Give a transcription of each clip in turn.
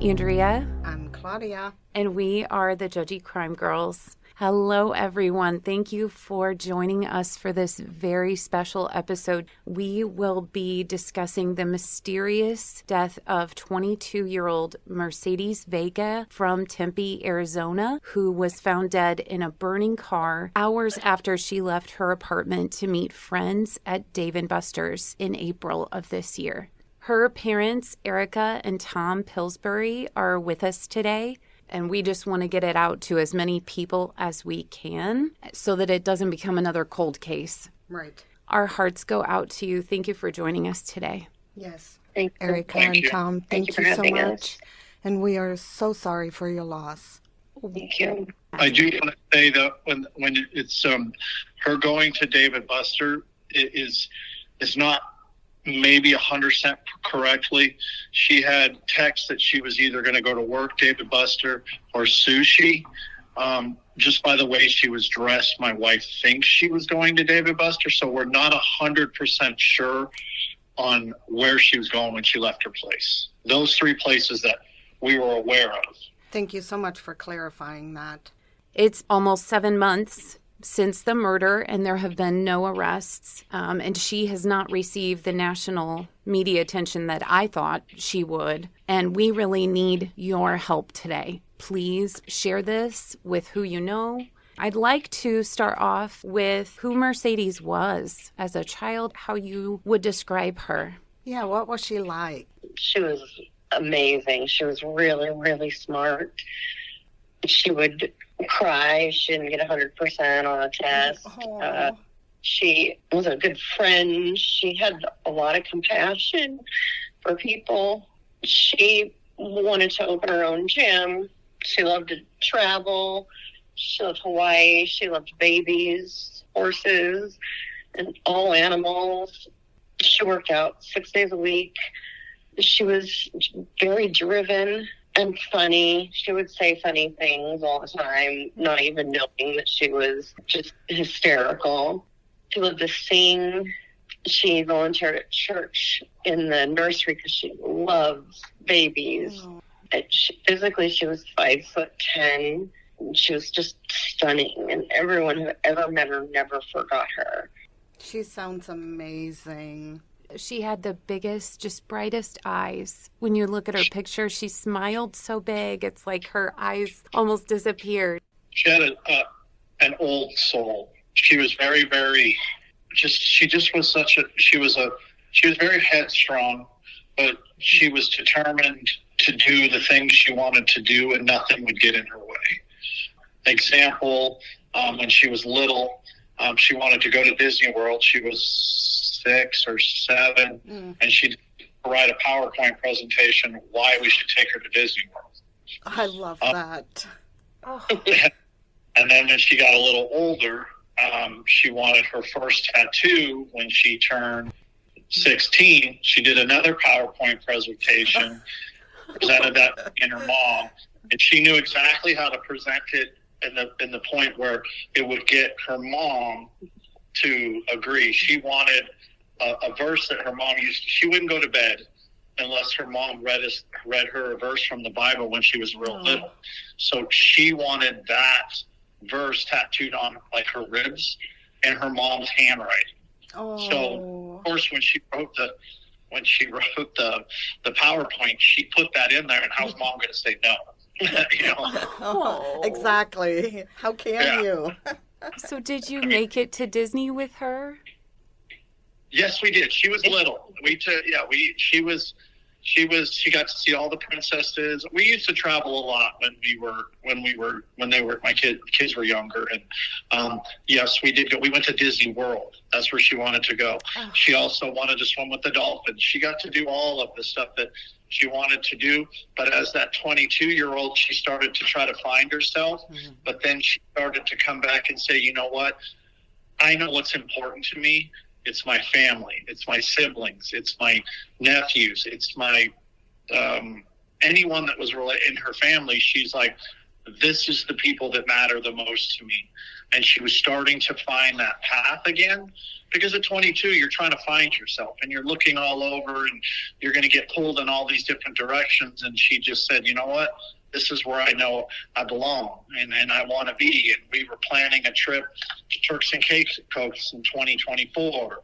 Andrea. I'm Claudia. And we are the Judgy Crime Girls. Hello, everyone. Thank you for joining us for this very special episode. We will be discussing the mysterious death of 22-year-old Mercedes Vega from Tempe, Arizona, who was found dead in a burning car hours after she left her apartment to meet friends at Dave & Buster's in April of this year. Her parents, Erika and Tom Pillsbury, are with us today. And we just want to get it out to as many people as we can so that it doesn't become another cold case. Right. Our hearts go out to you. Thank you for joining us today. Yes. Thank you. Erika Thank and you. Tom, thank you so much. And we are so sorry for your loss. Thank you. I do want to say that when it's her going to Dave & Buster is not maybe 100% correctly. She had texts that she was either going to go to work, Dave & Buster, or sushi. Just by the way she was dressed, my wife thinks she was going to Dave & Buster, so we're not 100% sure on where she was going when she left her place. Those three places that we were aware of. Thank you so much for clarifying that. It's almost 7 months since the murder, and there have been no arrests, and she has not received the national media attention that I thought she would, and we really need your help today. Please share this with who you know. I'd like to start off with who Mercedes was as a child, how you would describe her. Yeah, what was she like? She was amazing. She was really, really smart. She would cry. She didn't get 100% on a test. She was a good friend. She had a lot of compassion for people. She wanted to open her own gym. She loved to travel. She loved Hawaii. She loved babies, horses, and all animals. She worked out 6 days a week. She was very driven and funny. She would say funny things all the time, not even knowing that she was just hysterical. She loved to sing. She volunteered at church in the nursery because she loves babies. Oh. Physically, she was 5'10". She was just stunning, and everyone who ever met her never forgot her. She sounds amazing. She had the biggest, just brightest eyes. When you look at her picture, she smiled so big, it's like her eyes almost disappeared. She had an old soul. She was very, very, she was very headstrong, but she was determined to do the things she wanted to do, and nothing would get in her way. Example, when she was little, she wanted to go to Disney World. She was 6 or 7, and she'd write a PowerPoint presentation why we should take her to Disney World. I love that. Oh. And then when she got a little older, she wanted her first tattoo when she turned 16. She did another PowerPoint presentation, presented that in her mom, and she knew exactly how to present it in the point where it would get her mom to agree. She wanted a verse that her mom used. She wouldn't go to bed unless her mom read her a verse from the Bible when she was real little. So she wanted that verse tattooed on like her ribs in her mom's handwriting. So of course when she wrote the PowerPoint, she put that in there, and how's mom going to say no? You know? Exactly. How can you? So did you make it to Disney with her? Yes, we did. She was little. She got to see all the princesses. We used to travel a lot when my kids were younger. And yes, we did go. We went to Disney World. That's where she wanted to go. Oh. She also wanted to swim with the dolphins. She got to do all of the stuff that she wanted to do. But as that 22-year-old, she started to try to find herself. Mm-hmm. But then she started to come back and say, you know what? I know what's important to me. It's my family. It's my siblings. It's my nephews. It's my anyone that was in her family. She's like, this is the people that matter the most to me. And she was starting to find that path again, because at 22, you're trying to find yourself and you're looking all over and you're going to get pulled in all these different directions. And she just said, you know what? This is where I know I belong and I want to be. And we were planning a trip to Turks and Caicos in 2024.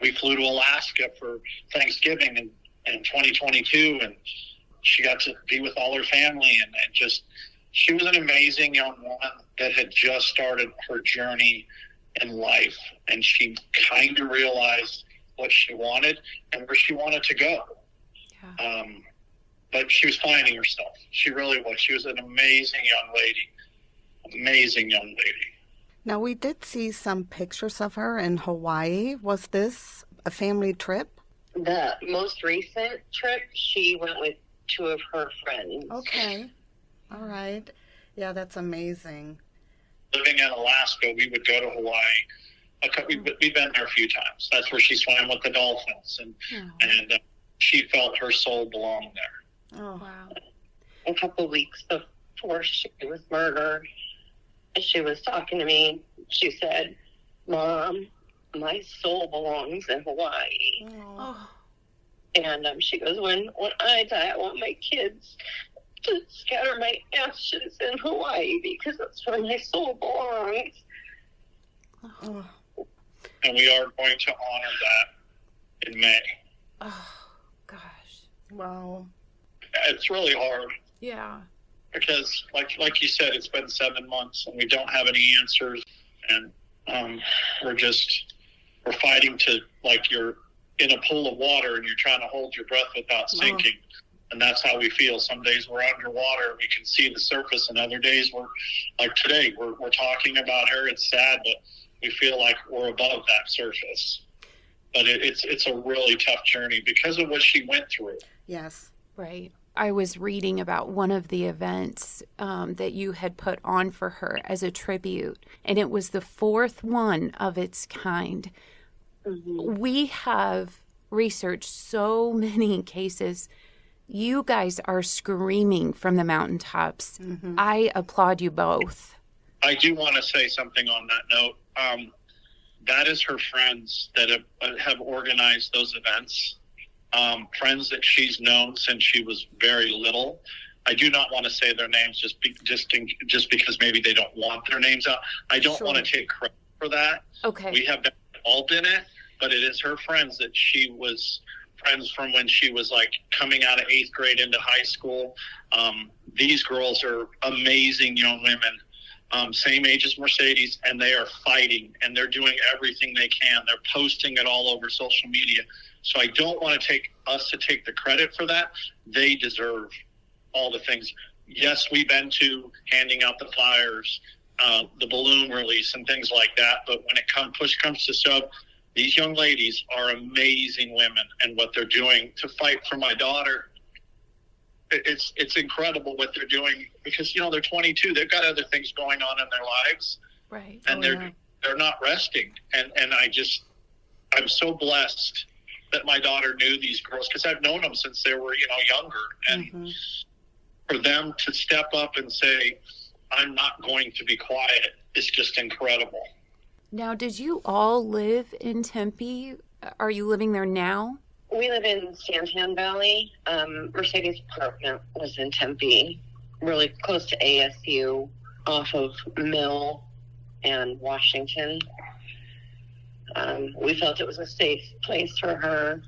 We flew to Alaska for Thanksgiving in 2022, and she got to be with all her family. And just, she was an amazing young woman that had just started her journey in life. And she kind of realized what she wanted and where she wanted to go. Yeah. But she was finding herself. She really was. She was an amazing young lady. Amazing young lady. Now, we did see some pictures of her in Hawaii. Was this a family trip? The most recent trip, she went with 2 of her friends. Okay. All right. Yeah, that's amazing. Living in Alaska, we would go to Hawaii. We've been there a few times. That's where she swam with the dolphins. And she felt her soul belonged there. Oh, wow. A couple of weeks before she was murdered, she was talking to me. She said, Mom, my soul belongs in Hawaii. Oh. And she goes, when I die, I want my kids to scatter my ashes in Hawaii because that's where my soul belongs. Oh. And we are going to honor that in May. Oh, gosh. Wow. It's really hard. Yeah. Because, like you said, it's been 7 months and we don't have any answers. And we're fighting to, like you're in a pool of water and you're trying to hold your breath without sinking. Oh. And that's how we feel. Some days we're underwater, we can see the surface, and other days we're, like today, we're talking about her. It's sad, but we feel like we're above that surface. But it's a really tough journey because of what she went through. Yes. Right. I was reading about one of the events that you had put on for her as a tribute, and it was the 4th one of its kind. Mm-hmm. We have researched so many cases. You guys are screaming from the mountaintops. Mm-hmm. I applaud you both. I do want to say something on that note. That is her friends that have organized those events. Friends that she's known since she was very little. I do not want to say their names just because maybe they don't want their names out. I don't want to take credit for that. Okay. We have been involved in it, but it is her friends that she was friends from when she was like coming out of 8th grade into high school. These girls are amazing young women, same age as Mercedes, and they are fighting and they're doing everything they can. They're posting it all over social media. So I don't want to take the credit for that. They deserve all the things. Yes, we've been to handing out the flyers, the balloon release and things like that. But when push comes to shove, these young ladies are amazing women, and what they're doing to fight for my daughter, it's incredible what they're doing because, they're 22. They've got other things going on in their lives. Right. And they're not resting. And I'm so blessed that my daughter knew these girls because I've known them since they were, younger. And for them to step up and say, I'm not going to be quiet, is just incredible. Now, did you all live in Tempe? Are you living there now? We live in Santan Valley. Mercedes' apartment was in Tempe, really close to ASU, off of Mill and Washington. We felt it was a safe place for her.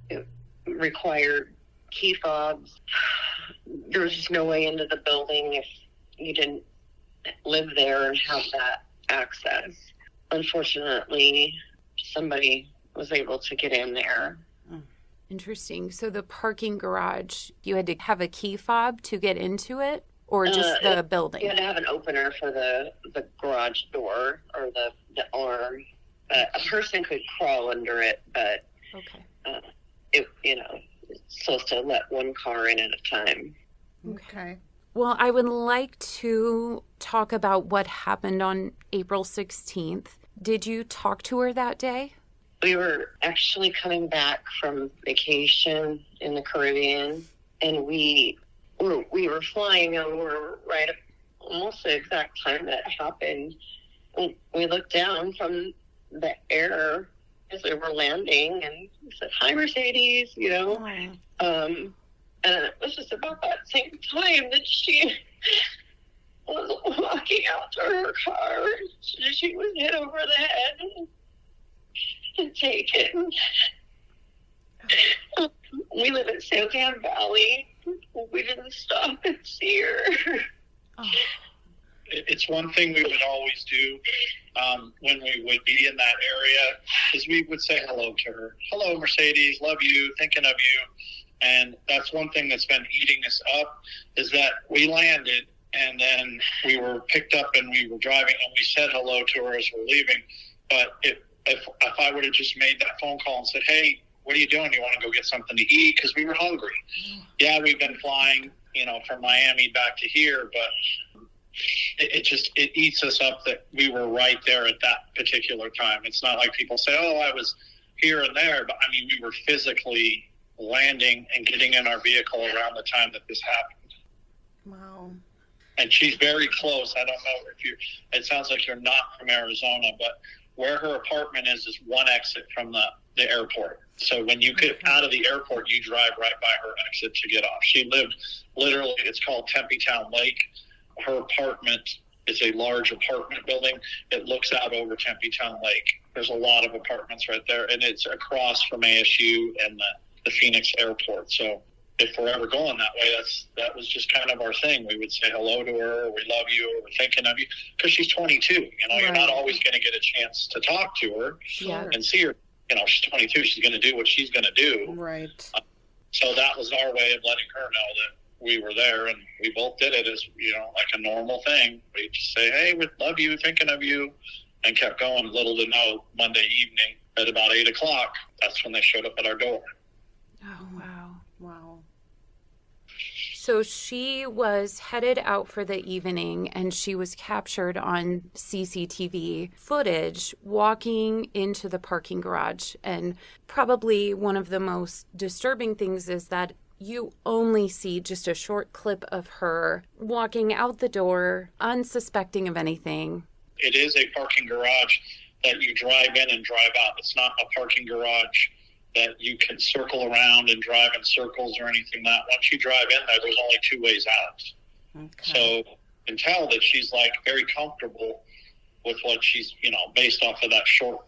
It required key fobs. There was just no way into the building if you didn't live there and have that access. Unfortunately, somebody was able to get in there. Interesting. So the parking garage, you had to have a key fob to get into it, or just the building? You had to have an opener for the garage door or the arm. A person could crawl under it, but it's supposed to let one car in at a time. Okay. Well, I would like to talk about what happened on April 16th. Did you talk to her that day? We were actually coming back from vacation in the Caribbean, and we we were flying over right at almost the exact time that happened. We looked down from the air as we were landing and said, "Hi, Mercedes," you know. And it was just about that same time that she was walking out to her car. She was hit over the head and taken. We live in Santan Valley. We didn't stop and see her. Oh. It's one thing we would always do when we would be in that area is we would say hello to her. "Hello, Mercedes, love you, thinking of you." And that's one thing that's been eating us up is that we landed and then we were picked up and we were driving and we said hello to her as we're leaving. But if I would have just made that phone call and said, "Hey, what are you doing? You want to go get something to eat?" Because we were hungry. Yeah, we've been flying, from Miami back to here, but it eats us up that we were right there at that particular time. It's not like people say, "Oh, I was here and there," but I mean, we were physically landing and getting in our vehicle around the time that this happened. Wow. And she's very close. I don't know it sounds like you're not from Arizona, but where her apartment is one exit from the airport. So when you get out of the airport, you drive right by her exit to get off. She lived literally, it's called Tempe Town Lake. Her apartment is a large apartment building. It looks out over Tempe Town Lake. There's a lot of apartments right there, and it's across from ASU and the Phoenix airport. So if we're ever going that way, that was just kind of our thing. We would say hello to her, or we love you, or we're thinking of you, because she's 22. You're not always going to get a chance to talk to her and see her. She's 22. She's going to do what she's going to do. Right. So that was our way of letting her know that we were there, and we both did it as, like a normal thing. We just say, "Hey, we love you, thinking of you," and kept going. Little to know, Monday evening at about 8 o'clock, that's when they showed up at our door. Oh, wow. Wow. So she was headed out for the evening and she was captured on CCTV footage walking into the parking garage. And probably one of the most disturbing things is that you only see just a short clip of her walking out the door, unsuspecting of anything. It is a parking garage that you drive in and drive out. It's not a parking garage that you can circle around and drive in circles or anything. That once you drive in there, there's only two ways out. Okay. So you can tell that she's like very comfortable with what she's, based off of that short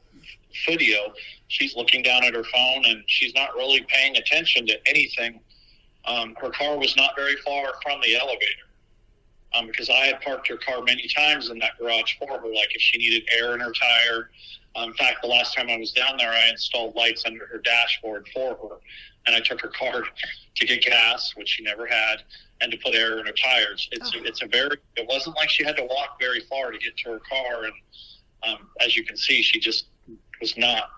video. She's looking down at her phone and she's not really paying attention to anything. Her car was not very far from the elevator. Because I had parked her car many times in that garage for her, like if she needed air in her tire. In fact, the last time I was down there, I installed lights under her dashboard for her. And I took her car to get gas, which she never had, and to put air in her tires. It wasn't like she had to walk very far to get to her car. And as you can see, she just was not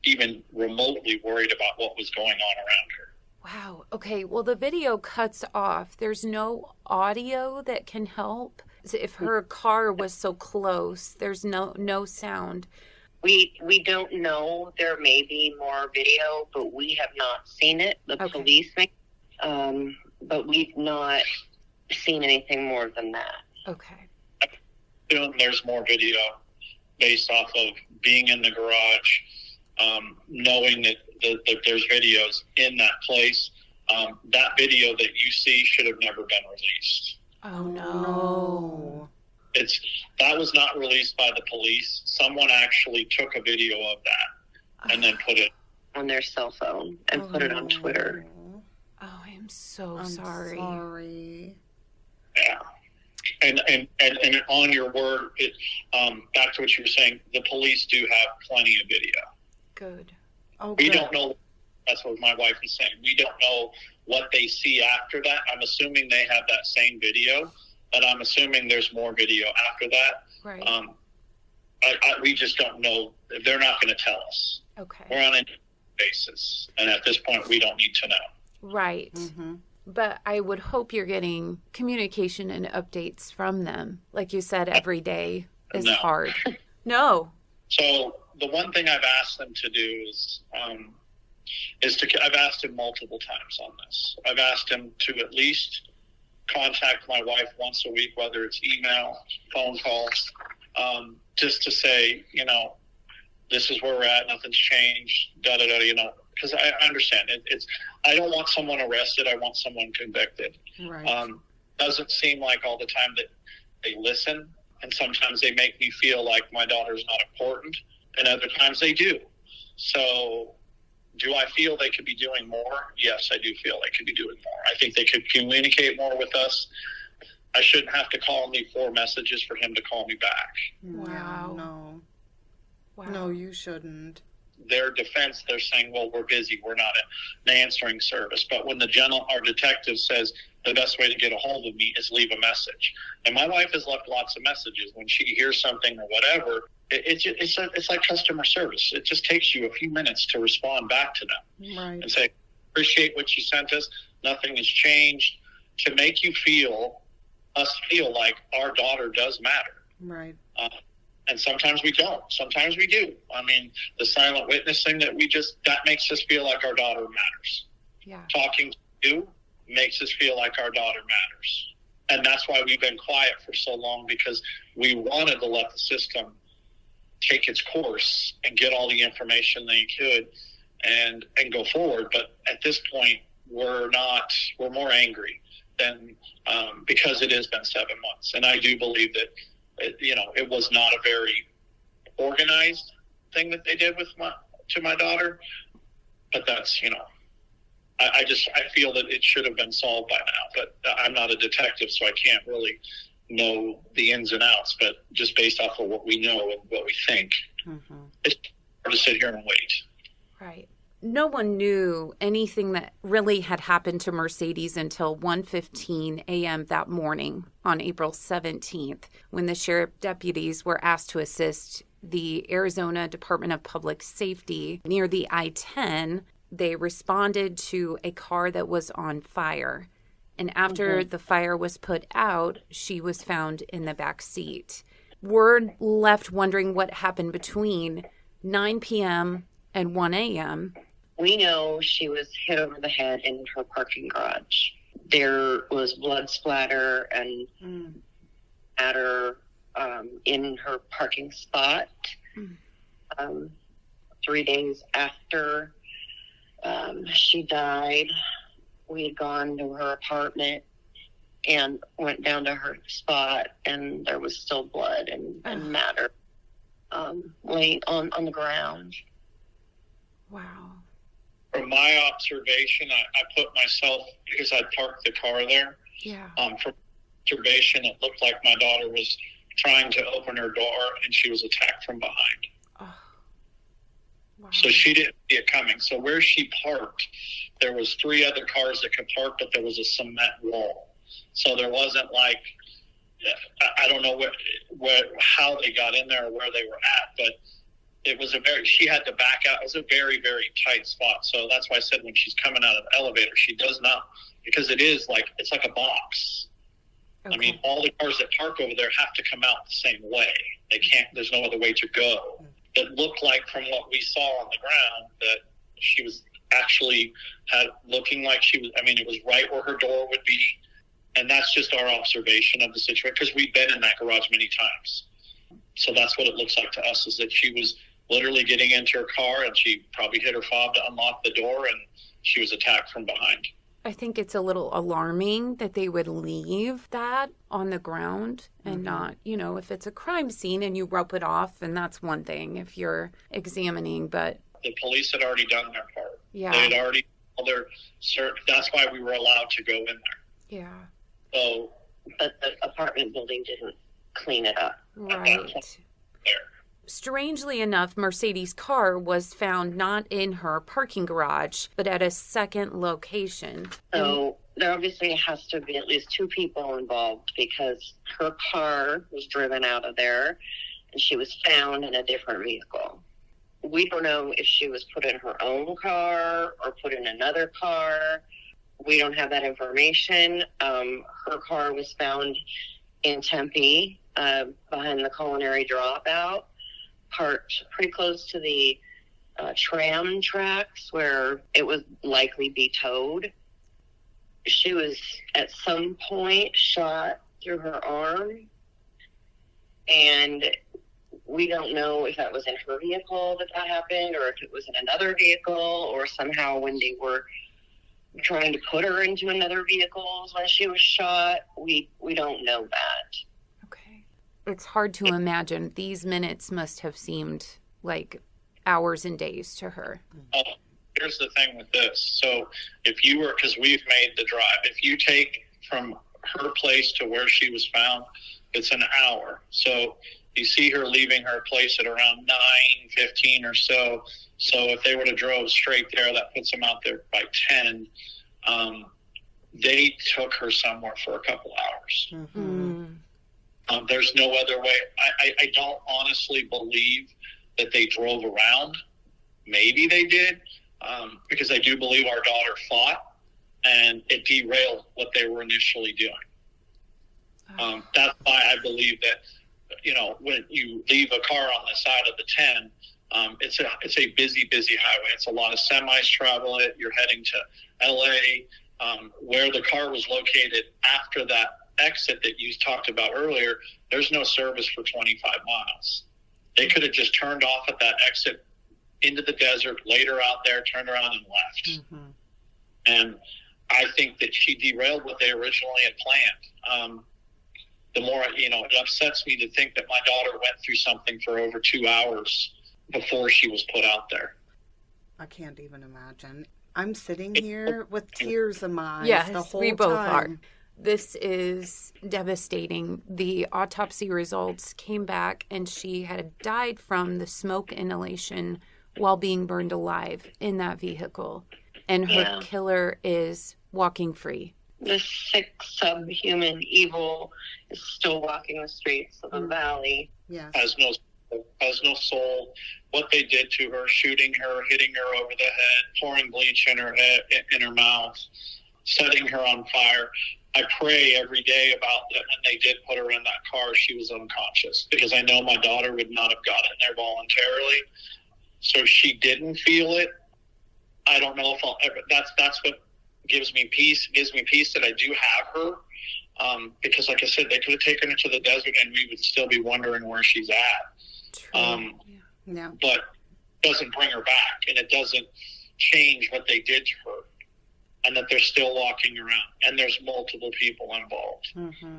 even remotely worried about what was going on around her. Wow. Okay. Well, the video cuts off. There's no audio that can help. If her car was so close, there's no sound. We don't know. There may be more video, but we have not seen it. The police may, but we've not seen anything more than that. Okay. There's more video based off of being in the garage, knowing that there's videos in that place. That video that you see should have never been released. Oh, no. That was not released by the police. Someone actually took a video of that and then put it on their cell phone and put it on Twitter. Oh, I am so sorry. Yeah. And on your word, back to what you were saying, the police do have plenty of video. Good. We don't know. That's what my wife is saying. We don't know what they see after that. I'm assuming they have that same video, but I'm assuming there's more video after that. Right. We just don't know. They're not going to tell us. Okay. We're on a basis, and at this point, we don't need to know. Right. Mm-hmm. But I would hope you're getting communication and updates from them. Like you said, every day is hard. No. So the one thing I've asked them to do is I've asked him multiple times on this. I've asked him to at least contact my wife once a week, whether it's email, phone calls, just to say, this is where we're at, nothing's changed, because I understand it's I don't want someone arrested, I want someone convicted. Right. Doesn't seem like all the time that they listen, and sometimes they make me feel like my daughter's not important, and other times they do. So do I feel they could be doing more? Yes, I do feel they could be doing more. I think they could communicate more with us. I shouldn't have to call and leave 4 messages for him to call me back. Wow. No. Wow. No, you shouldn't. Their defense, they're saying, well, we're busy, we're not an answering service. But when our detective says the best way to get a hold of me is leave a message. And my wife has left lots of messages. When she hears something or whatever, it's like customer service. It just takes you a few minutes to respond back to them. Right. And say, appreciate what you sent us. Nothing has changed, to make you us feel like our daughter does matter. Right. And sometimes we don't. Sometimes we do. I mean, the silent witnessing that that makes us feel like our daughter matters. Yeah. Talking to you makes us feel like our daughter matters. And that's why we've been quiet for so long, because we wanted to let the system take its course and get all the information they could and go forward. But at this point, we're more angry than because it has been 7 months. And I do believe that it was not a very organized thing that they did to my daughter, but that's, I feel that it should have been solved by now, but I'm not a detective, so I can't really know the ins and outs, but just based off of what we know and what we think, it's hard to sit here and wait. Right. No one knew anything that really had happened to Mercedes until 1:15 a.m. that morning on April 17th, when the sheriff deputies were asked to assist the Arizona Department of Public Safety near the I-10. They responded to a car that was on fire. And after the fire was put out, she was found in the back seat. We're left wondering what happened between 9 p.m. and 1 a.m. We know she was hit over the head in her parking garage. There was blood splatter and matter in her parking spot. 3 days after she died, we had gone to her apartment and went down to her spot, and there was still blood and matter laying on the ground. Wow. From my observation, I put myself, because I parked the car there. Yeah. From observation, it looked like my daughter was trying to open her door, and she was attacked from behind. Oh. Wow. So she didn't see it coming. So where she parked, there was 3 other cars that could park, but there was a cement wall. So there wasn't like, I don't know how they got in there or where they were at, but it was she had to back out. It was a very, very tight spot. So that's why I said when she's coming out of the elevator, she does not, because it's like a box. Okay. I mean, all the cars that park over there have to come out the same way. They can't, there's no other way to go. It looked like from what we saw on the ground that she was actually looking like she was, it was right where her door would be. And that's just our observation of the situation, because we've been in that garage many times. So that's what it looks like to us, is that she was literally getting into her car and she probably hit her fob to unlock the door, and she was attacked from behind. I think it's a little alarming that they would leave that on the ground and not, if it's a crime scene and you rope it off, and that's one thing if you're examining, but... The police had already done their part. Yeah. They had already that's why we were allowed to go in there. Yeah. So... But the apartment building didn't clean it up. Right. Strangely enough, Mercedes' car was found not in her parking garage, but at a second location. So there obviously has to be at least 2 people involved, because her car was driven out of there and she was found in a different vehicle. We don't know if she was put in her own car or put in another car. We don't have that information. Her car was found in Tempe, behind the Culinary Dropout, parked pretty close to the tram tracks where it would likely be towed. she was at some point shot through her arm, and we don't know if that was in her vehicle that happened, or if it was in another vehicle, or somehow when they were trying to put her into another vehicle when she was shot. We don't know that. Okay. It's hard to imagine. These minutes must have seemed like hours and days to her. Here's the thing with this. So if you were, because we've made the drive, if you take from her place to where she was found, it's an hour. So you see her leaving her place at around 9:15 or so. So if they would have drove straight there, that puts them out there by 10. They took her somewhere for a couple hours. Mm-hmm. There's no other way. I don't honestly believe that they drove around. Maybe they did, because I do believe our daughter fought, and it derailed what they were initially doing. That's why I believe that, when you leave a car on the side of the 10, it's a busy highway. It's a lot of semis travel it. You're heading to LA, where the car was located after that exit that you talked about earlier. There's no service for 25 miles. They could have just turned off at that exit into the desert, later out there, turned around and left. Mm-hmm. And I think that she derailed what they originally had planned. The more, it upsets me to think that my daughter went through something for over 2 hours before she was put out there. I can't even imagine. I'm sitting here with tears in my eyes yes, the whole we both time. are. This is devastating. The autopsy results came back, and she had died from the smoke inhalation while being burned alive in that vehicle. And her killer is walking free. The sick subhuman evil is still walking the streets of the valley. Yeah. Has no soul. What they did to her, shooting her, hitting her over the head, pouring bleach in her head, in her mouth, setting her on fire. I pray every day about that when they did put her in that car, she was unconscious, because I know my daughter would not have gotten there voluntarily. So she didn't feel it. I don't know if I'll ever. That's what gives me peace. It gives me peace that I do have her, because, like I said, they could have taken her to the desert and we would still be wondering where she's at. Yeah. But it doesn't bring her back, and it doesn't change what they did to her, and that they're still walking around, and there's multiple people involved. Mm-hmm.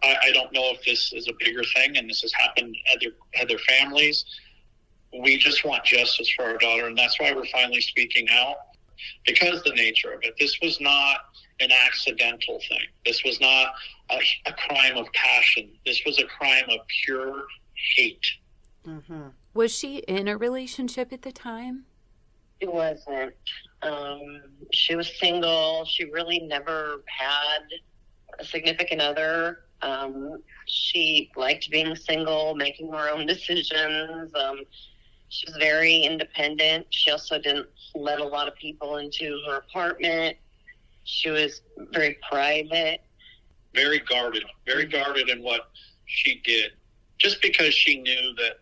I don't know if this is a bigger thing, and this has happened at their families. We just want justice for our daughter, and that's why we're finally speaking out, because the nature of it. This was not an accidental thing. This was not a crime of passion. This was a crime of pure hate. Mm-hmm. Was she in a relationship at the time? She wasn't. She was single. She really never had a significant other. She liked being single, making her own decisions. She was very independent. She also didn't let a lot of people into her apartment. She was very private. Very guarded in what she did. Just because she knew that,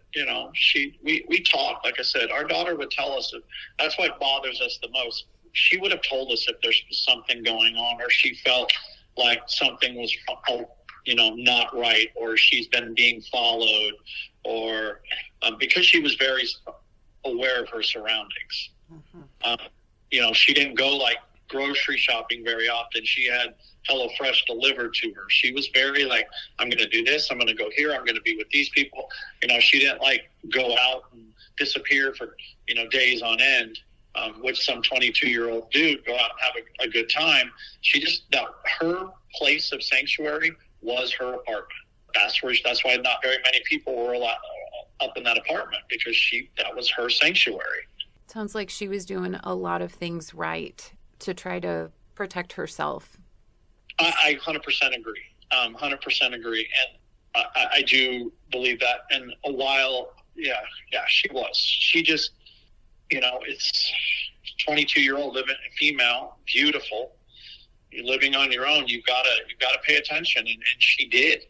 we talked, like I said, our daughter would tell us, that's what bothers us the most. She would have told us if there's something going on, or she felt like something was, not right, or she's been being followed, or because she was very aware of her surroundings. Mm-hmm. She didn't go like grocery shopping very often. She had HelloFresh delivered to her. She was very like, I'm going to do this, I'm going to go here, I'm going to be with these people. She didn't like go out and disappear for, days on end, which some 22-year-old dude go out and have a good time. Her place of sanctuary was her apartment. That's why not very many people were allowed up in that apartment, because that was her sanctuary. Sounds like she was doing a lot of things right to try to protect herself. I 100% agree. 100% agree. And I do believe that. And a while, she was. She just, it's 22-year-old living, female, beautiful. You're living on your own. You've got to pay attention. And she did.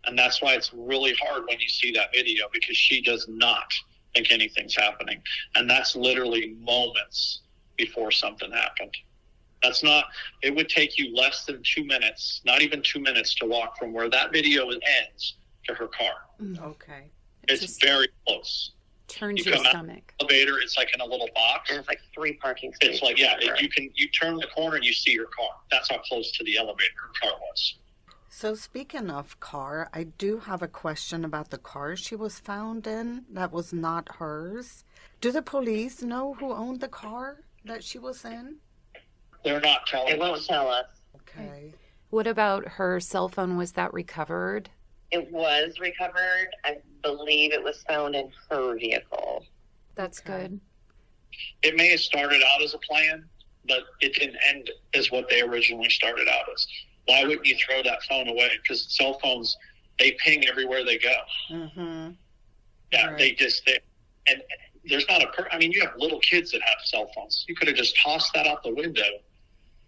And that's why it's really hard when you see that video, because she does not think anything's happening. And that's literally moments before something happened. It would take you less than 2 minutes, not even 2 minutes, to walk from where that video ends to her car. Okay. It's very close. Turns your stomach. Elevator, it's like in a little box. And it's like 3 parking spaces. It's like, you turn the corner and you see your car. That's how close to the elevator her car was. So speaking of car, I do have a question about the car she was found in that was not hers. Do the police know who owned the car that she was in? They're not telling us. They won't tell us. Okay. What about her cell phone? Was that recovered? It was recovered. I believe it was found in her vehicle. That's good. It may have started out as a plan, but it didn't end as what they originally started out as. Why wouldn't you throw that phone away? Because cell phones, they ping everywhere they go. Mm-hmm. Yeah, Right. And there's not you have little kids that have cell phones. You could have just tossed that out the window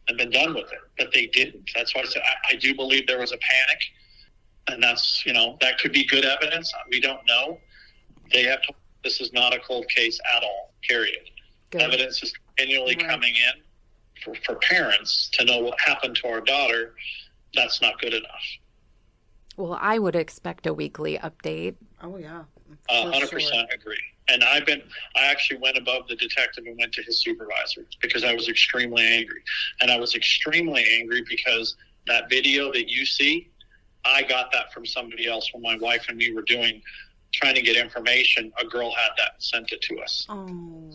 and been done with it, but they didn't. That's why I said I do believe there was a panic, and that's, that could be good evidence. We don't know. They have to, this is not a cold case at all, period. Good. Evidence is continually coming in. For parents to know what happened to our daughter, that's not good enough. Well, I would expect a weekly update. Oh, yeah. 100% agree. And I actually went above the detective and went to his supervisor because I was extremely angry. And I was extremely angry because that video that you see, I got that from somebody else when my wife and me were trying to get information. A girl had that and sent it to us. Oh.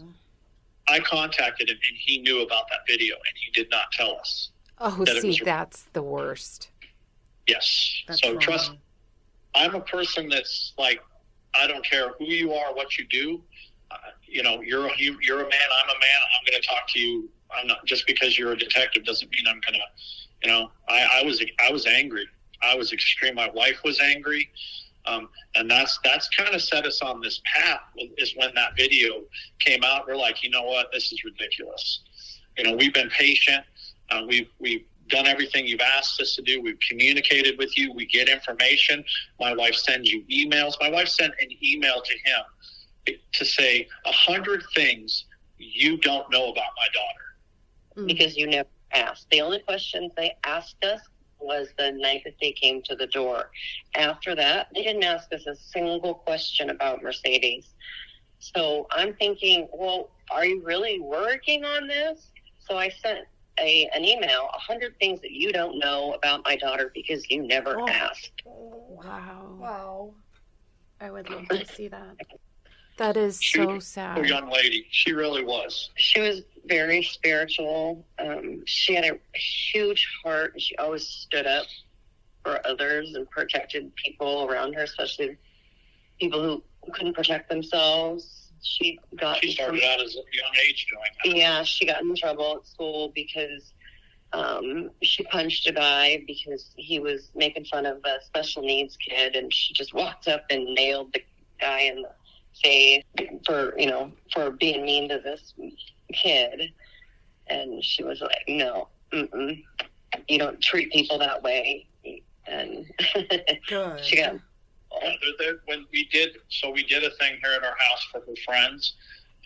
I contacted him, and he knew about that video, and he did not tell us. Oh, that's the worst. Yes. That's so wrong. trust. I'm a person that's like, I don't care who you are, what you do. You're a man. I'm a man. I'm going to talk to you. I'm not, just because you're a detective doesn't mean I'm going to. I was angry. I was extreme. My wife was angry. And that's kind of set us on this path. Is when that video came out, we're like, you know what, this is ridiculous. We've been patient. We've done everything you've asked us to do. We've communicated with you. We get information. My wife sends you emails. My wife sent an email to him to say 100 things you don't know about my daughter. Because you never asked. The only questions they asked us was the night that they came to the door. After that, they didn't ask us a single question about Mercedes. So I'm thinking, well, are you really working on this? So I sent an email, 100 things that you don't know about my daughter because you never asked. Wow. I would love to see that. That is so sad. A young lady. She really was. She was very spiritual. She had a huge heart. She always stood up for others and protected people around her, especially people who couldn't protect themselves. She started out as a young age doing that. Yeah, she got in trouble at school because she punched a guy because he was making fun of a special needs kid, and she just walked up and nailed the guy in the face for being mean to this kid. And she was like, no, you don't treat people that way. And Good. she got when we did a thing here at our house for her friends,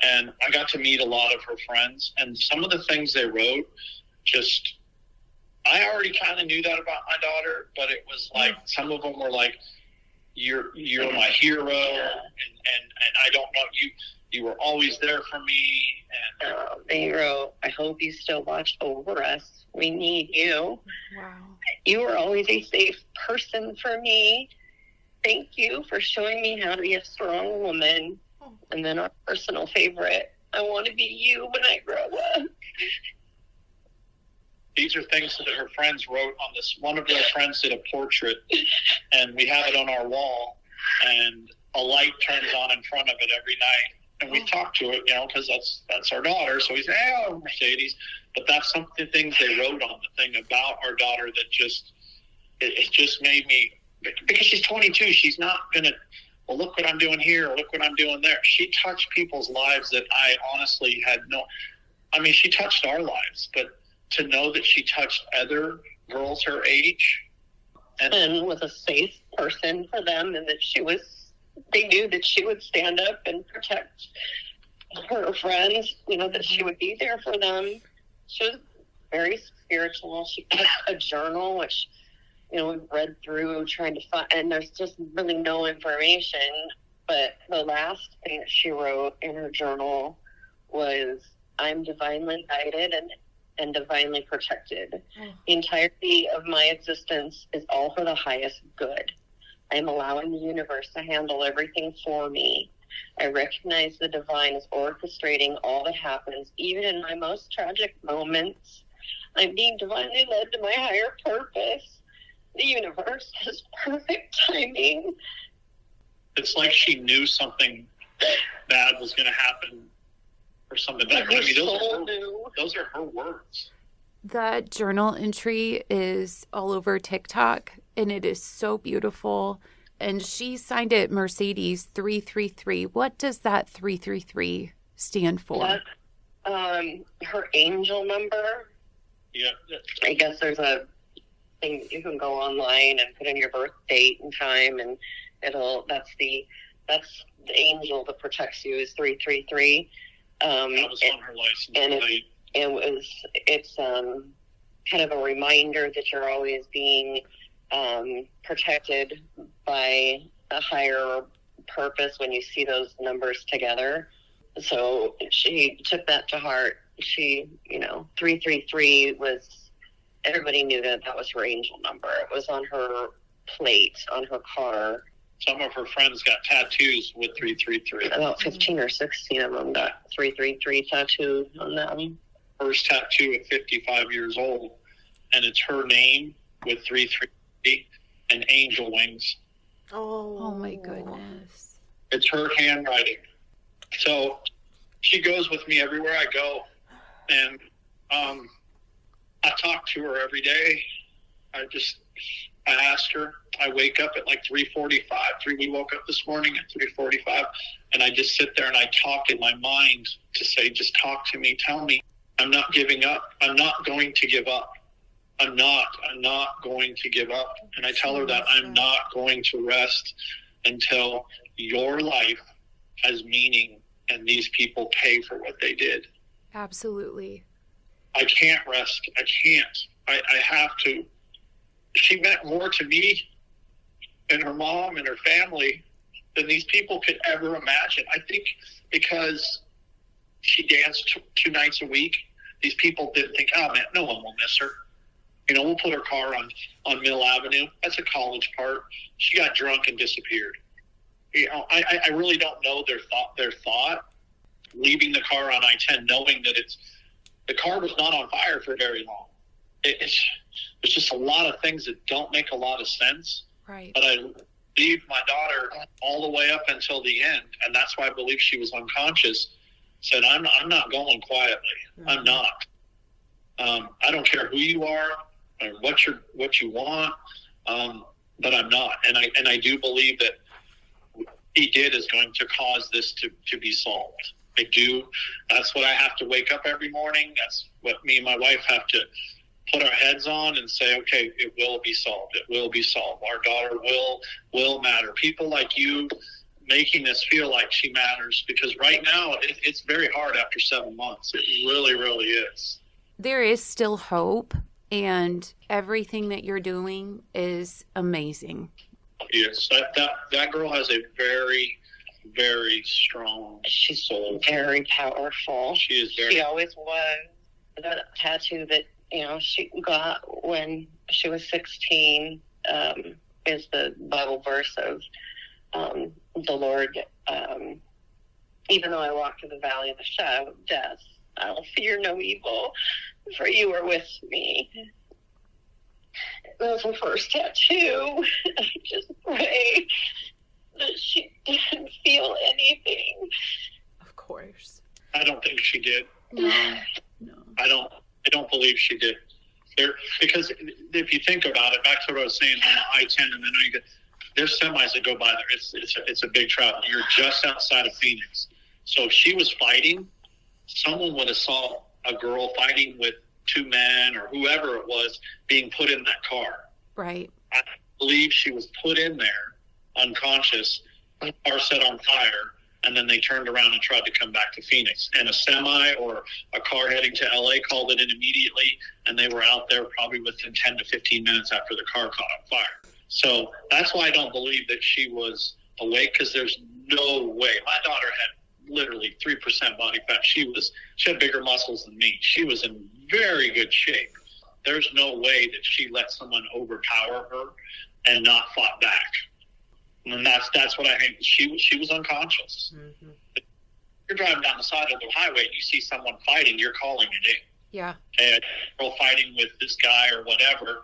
and I got to meet a lot of her friends, and some of the things they wrote, I already kind of knew that about my daughter, but it was like some of them were like, you're my hero, and I don't know, you were always there for me. And they wrote, I hope you still watch over us. We need you. Wow. You were always a safe person for me. Thank you for showing me how to be a strong woman. And then our personal favorite, I want to be you when I grow up. These are things that her friends wrote on this. One of their friends did a portrait, and we have it on our wall, and a light turns on in front of it every night. And we talk to it, because that's our daughter. So we say, oh, Mercedes. But that's some of the things they wrote on the thing about our daughter that it just made me, because she's 22, she's not going to, well, look what I'm doing here, or look what I'm doing there. She touched people's lives that I honestly she touched our lives, but to know that she touched other girls her age. And was a safe person for them, and that they knew that she would stand up and protect her friends, that she would be there for them. She was very spiritual. She kept a journal, which, you know, we've read through trying to find, and there's just really no information. But the last thing that she wrote in her journal was, I'm divinely guided and divinely protected. The entirety of my existence is all for the highest good. I am allowing the universe to handle everything for me. I recognize the divine is orchestrating all that happens, even in my most tragic moments. I'm being divinely led to my higher purpose. The universe has perfect timing. It's like she knew something bad was going to happen or something bad. I mean, those are her words. The journal entry is all over TikTok, and it is so beautiful. And she signed it Mercedes 333. What does that 333 stand for? That's her angel number. Yeah. I guess there's a thing you can go online and put in your birth date and time, and that's the angel that protects you is 333. That was on her license plate. It's kind of a reminder that you're always being protected by a higher purpose when you see those numbers together. So she took that to heart. She, 333 was, everybody knew that was her angel number. It was on her plate, on her car. Some of her friends got tattoos with 333. About 15 or 16 of them got 333 tattooed on them. First tattoo at 55 years old, and it's her name with 333 and angel wings. Oh my goodness. It's her handwriting. So she goes with me everywhere I go, and I talk to her every day. I asked her. I wake up at like 3:45. We woke up this morning at 3:45, and I just sit there and I talk in my mind to say, just talk to me, tell me. I'm not giving up. I'm not going to give up. I'm not going to give up. And I tell her that I'm not going to rest until your life has meaning and these people pay for what they did. Absolutely. I can't rest. I can't. I have to. She meant more to me and her mom and her family than these people could ever imagine. I think because she danced two nights a week, these people didn't think, oh man, no one will miss her. We'll put her car on Mill Avenue. That's a college park. She got drunk and disappeared. I really don't know their thought leaving the car on I-10, knowing that the car was not on fire for very long. There's just a lot of things that don't make a lot of sense. Right. But I leave my daughter all the way up until the end, and that's why I believe she was unconscious. Said, I'm not going quietly. Mm-hmm. I'm not. I don't care who you are or what you want, but I'm not. And I do believe that he did is going to cause this to be solved. I do. That's what I have to wake up every morning. That's what me and my wife have to put our heads on and say, okay, it will be solved. It will be solved. Our daughter will matter. People like you making this feel like she matters, because right now it's very hard after 7 months. It really, really is. There is still hope, and everything that you're doing is amazing. Yes, that girl has a very, very strong soul. Very powerful. She is very. She always was. The tattoo that she got when she was 16 is the Bible verse of the Lord. Even though I walk through the valley of the shadow of death, I will fear no evil, for you are with me. That was her first tattoo. I just pray that she didn't feel anything. Of course. I don't think she did. No. I don't believe she did. Because if you think about it, back to what I was saying on I-10, and then there's semis that go by there. It's a big travel. You're just outside of Phoenix. So if she was fighting, someone would have saw a girl fighting with two men or whoever it was being put in that car. Right. I believe she was put in there unconscious, car set on fire, and then they turned around and tried to come back to Phoenix. And a semi or a car heading to LA called it in immediately, and they were out there probably within 10 to 15 minutes after the car caught on fire. So that's why I don't believe that she was awake, because there's no way. My daughter had literally 3% body fat. She had bigger muscles than me. She was in very good shape. There's no way that she let someone overpower her and not fought back. And that's what I think. She was unconscious. Mm-hmm. You're driving down the side of the highway and you see someone fighting, you're calling it in. Yeah. And girl fighting with this guy or whatever,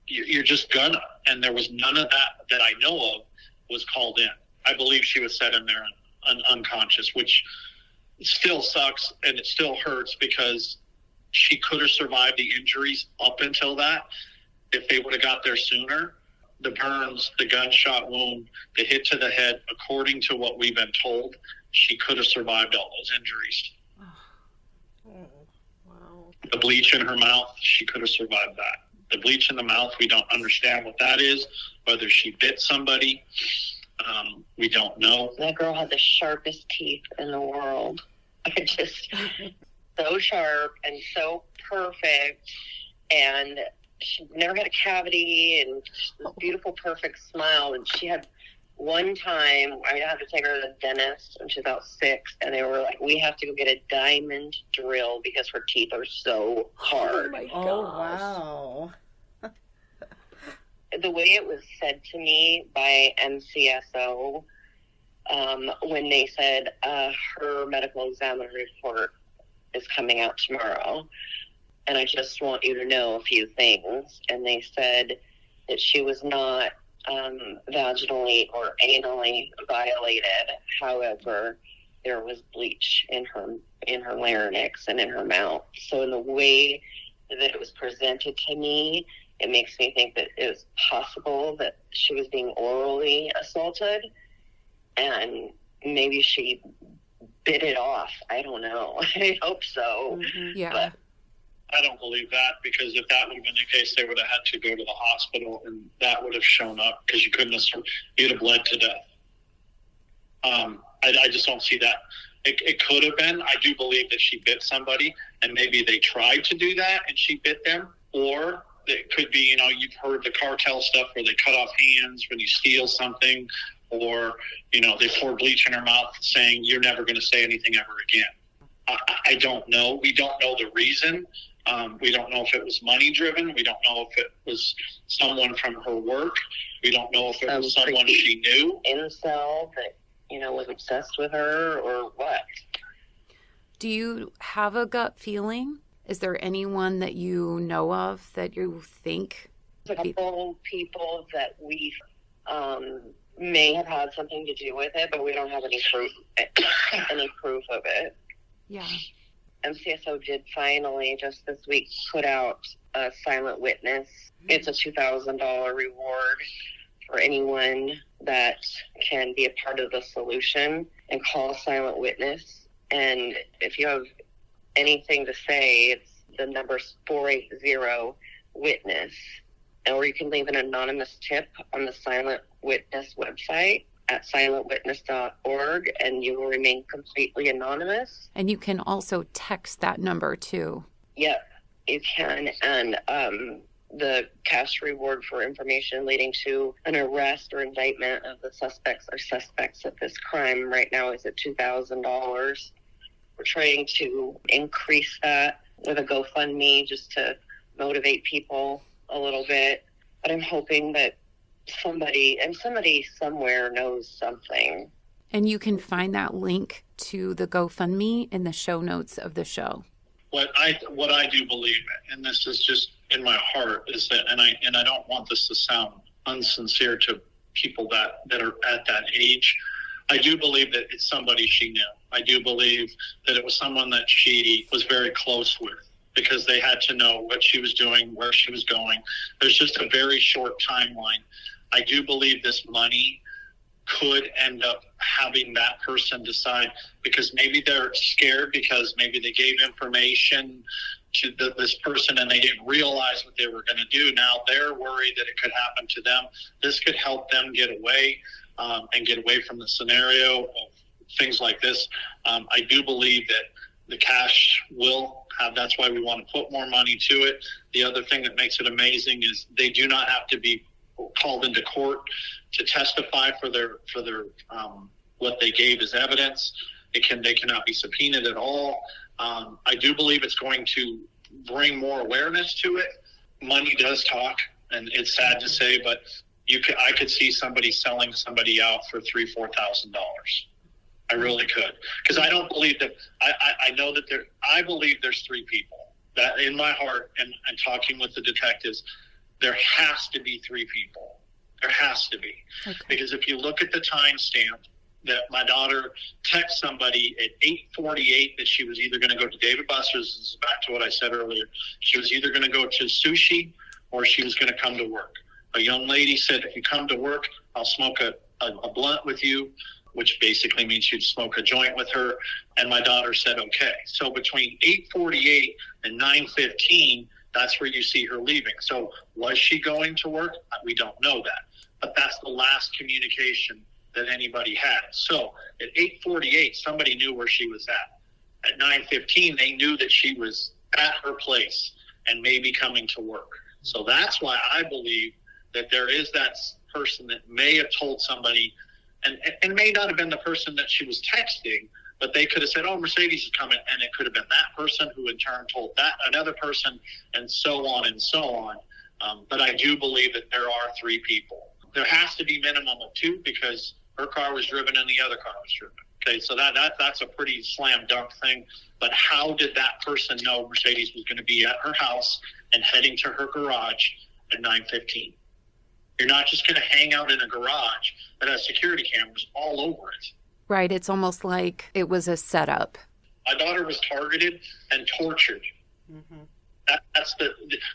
you're just gonna. And there was none of that I know of was called in. I believe she was set in there unconscious, which still sucks and it still hurts, because she could have survived the injuries up until that if they would have got there sooner. The burns, the gunshot wound, the hit to the head, according to what we've been told, she could have survived all those injuries. Oh, wow. The bleach in her mouth, she could have survived that. The bleach in the mouth, we don't understand what that is, whether she bit somebody, we don't know. That girl had the sharpest teeth in the world. So sharp and so perfect, and she never had a cavity, and this beautiful, perfect smile. And she had one time, I had to take her to the dentist, and she's about 6, and they were like, we have to go get a diamond drill because her teeth are so hard. Oh, my gosh. Oh, wow. The way it was said to me by MCSO, when they said her medical examiner report is coming out tomorrow, and I just want you to know a few things. And they said that she was not vaginally or anally violated. However, there was bleach in her larynx and in her mouth. So in the way that it was presented to me, it makes me think that it was possible that she was being orally assaulted, and maybe she bit it off. I don't know. I hope so. Mm-hmm. Yeah. But I don't believe that, because if that would have been the case, they would have had to go to the hospital, and that would have shown up, because you'd have bled to death. I just don't see that. It could have been. I do believe that she bit somebody, and maybe they tried to do that and she bit them, or it could be, you've heard the cartel stuff where they cut off hands when you steal something, or, they pour bleach in her mouth saying, you're never going to say anything ever again. I don't know. We don't know the reason. We don't know if it was money driven. We don't know if it was someone from her work. We don't know if it was someone she knew. Incel that, was obsessed with her, or what. Do you have a gut feeling? Is there anyone that you know of that you think? There's a couple people that we may have had something to do with it, but we don't have any proof of it. Yeah. MCSO did finally just this week put out a silent witness. It's a $2,000 reward for anyone that can be a part of the solution and call a silent witness. And if you have anything to say, it's the number's 480-WITNESS. Or you can leave an anonymous tip on the Silent Witness website at silentwitness.org, and you will remain completely anonymous. And you can also text that number too. Yep, you can. And the cash reward for information leading to an arrest or indictment of the suspects of this crime right now is at $2,000. We're trying to increase that with a GoFundMe just to motivate people a little bit. But I'm hoping that somebody somewhere knows something. And you can find that link to the GoFundMe in the show notes of the show. What I do believe, and this is just in my heart, is that, and I don't want this to sound unsincere to people that are at that age, I do believe that it's somebody she knew. I do believe that it was someone that she was very close with, because they had to know what she was doing, where she was going. There's just a very short timeline. I do believe this money could end up having that person decide, because maybe they're scared because maybe they gave information to this person and they didn't realize what they were going to do. Now they're worried that it could happen to them. This could help them get away and get away from the scenario of things like this. I do believe that the cash will have, that's why we want to put more money to it. The other thing that makes it amazing is they do not have to be called into court to testify for their what they gave as evidence. They cannot be subpoenaed at all. I do believe it's going to bring more awareness to it. Money does talk, and it's sad to say, but I could see somebody selling somebody out for $3,000-$4,000. I really could, because I don't believe that. I know that I believe there's three people. That in my heart, and talking with the detectives, there has to be three people. There has to be, because if you look at the timestamp that my daughter texted somebody at 8:48 that she was either going to go to David Buster's. This is back to what I said earlier. She was either going to go to sushi or she was going to come to work. A young lady said, "If you come to work, I'll smoke a blunt with you," which basically means she'd smoke a joint with her. And my daughter said, okay. So between 8:48 and 9:15, that's where you see her leaving. So was she going to work? We don't know that. But that's the last communication that anybody had. So at 8:48, somebody knew where she was at. At 9:15, they knew that she was at her place and maybe coming to work. So that's why I believe that there is that person that may have told somebody, and may not have been the person that she was texting, but they could have said, "Oh, Mercedes is coming," and it could have been that person who in turn told that another person, and so on and so on. But I do believe that there are three people. There has to be minimum of two, because her car was driven and the other car was driven. Okay, so that's a pretty slam dunk thing. But how did that person know Mercedes was going to be at her house and heading to her garage at 9:15? You're not just going to hang out in a garage that has security cameras all over it. Right. It's almost like it was a setup. My daughter was targeted and tortured. Mm-hmm.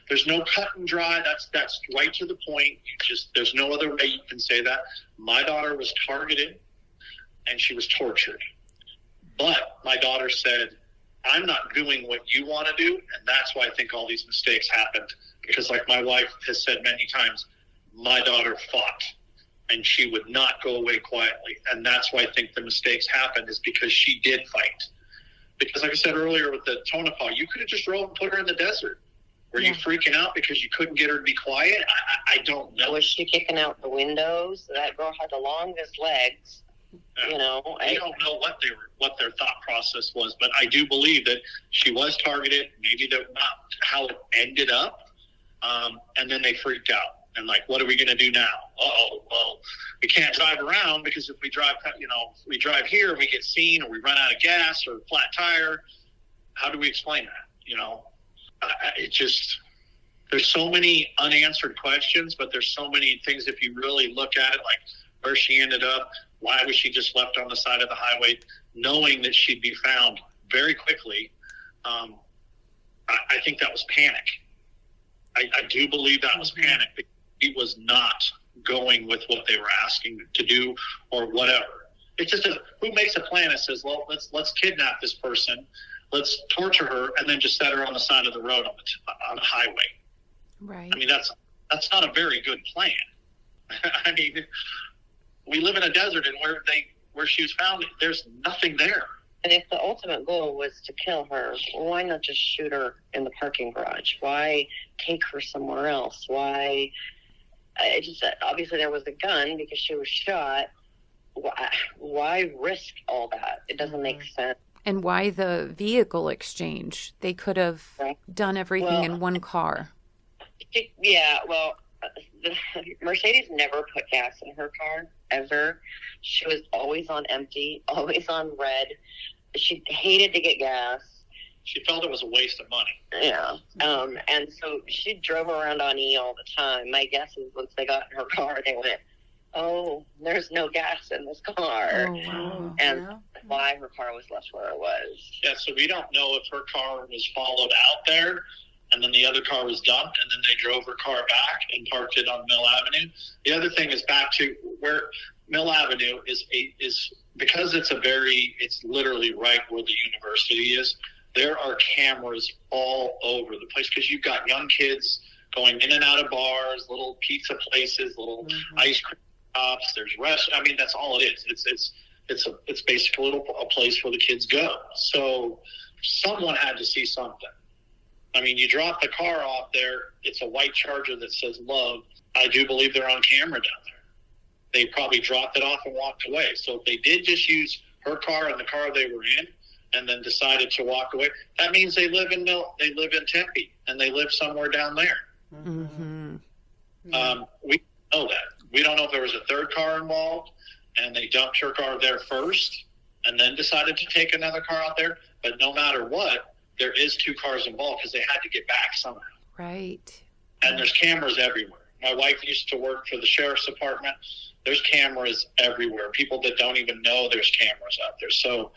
There's no cut and dry. That's right to the point. There's no other way you can say that. My daughter was targeted and she was tortured. But my daughter said, "I'm not doing what you want to do." And that's why I think all these mistakes happened. Because like my wife has said many times, my daughter fought and she would not go away quietly. And that's why I think the mistakes happened, is because she did fight. Because like I said earlier with the Tonopah, you could have just drove and put her in the desert. Were you freaking out because you couldn't get her to be quiet? I don't know. Was she kicking out the windows? That girl had the longest legs. You know, I don't know what their thought process was, but I do believe that she was targeted. Maybe not how it ended up, and then they freaked out. And like, what are we going to do now? Well, we can't drive around, because if we drive, we drive here, we get seen, or we run out of gas, or flat tire. How do we explain that? It just, there's so many unanswered questions, but there's so many things if you really look at it, like where she ended up, why was she just left on the side of the highway, knowing that she'd be found very quickly. I think that was panic. I do believe that was panic. He was not going with what they were asking to do or whatever. It's just who makes a plan and says, well, let's kidnap this person, let's torture her, and then just set her on the side of the road on the highway. Right. I mean, that's not a very good plan. I mean, we live in a desert, and where she was found, there's nothing there. And if the ultimate goal was to kill her, why not just shoot her in the parking garage? Why take her somewhere else? Why? Obviously there was a gun because she was shot. Why risk all that? It doesn't make sense. And why the vehicle exchange? They could have done everything in one car. Mercedes never put gas in her car, ever. She was always on empty, always on red. She hated to get gas. She felt it was a waste of money. Yeah. And so she drove around on E all the time. My guess is once they got in her car, they went, "Oh, there's no gas in this car." Oh, wow. And why her car was left where it was. Yeah, so we don't know if her car was followed out there and then the other car was dumped and then they drove her car back and parked it on Mill Avenue. The other thing is back to where Mill Avenue is because it's literally right where the university is. There are cameras all over the place because you've got young kids going in and out of bars, little pizza places, little ice cream shops. There's restaurants. I mean, that's all it is. It's basically a place where the kids go. So someone had to see something. I mean, you drop the car off there. It's a white Charger that says love. I do believe they're on camera down there. They probably dropped it off and walked away. So if they did just use her car and the car they were in and then decided to walk away, that means they live in Tempe and they live somewhere down there. Mm-hmm. We know that. We don't know if there was a third car involved and they dumped her car there first and then decided to take another car out there. But no matter what, there is 2 cars involved because they had to get back somehow. Right. And there's cameras everywhere. My wife used to work for the sheriff's department. There's cameras everywhere. People that don't even know there's cameras out there. So,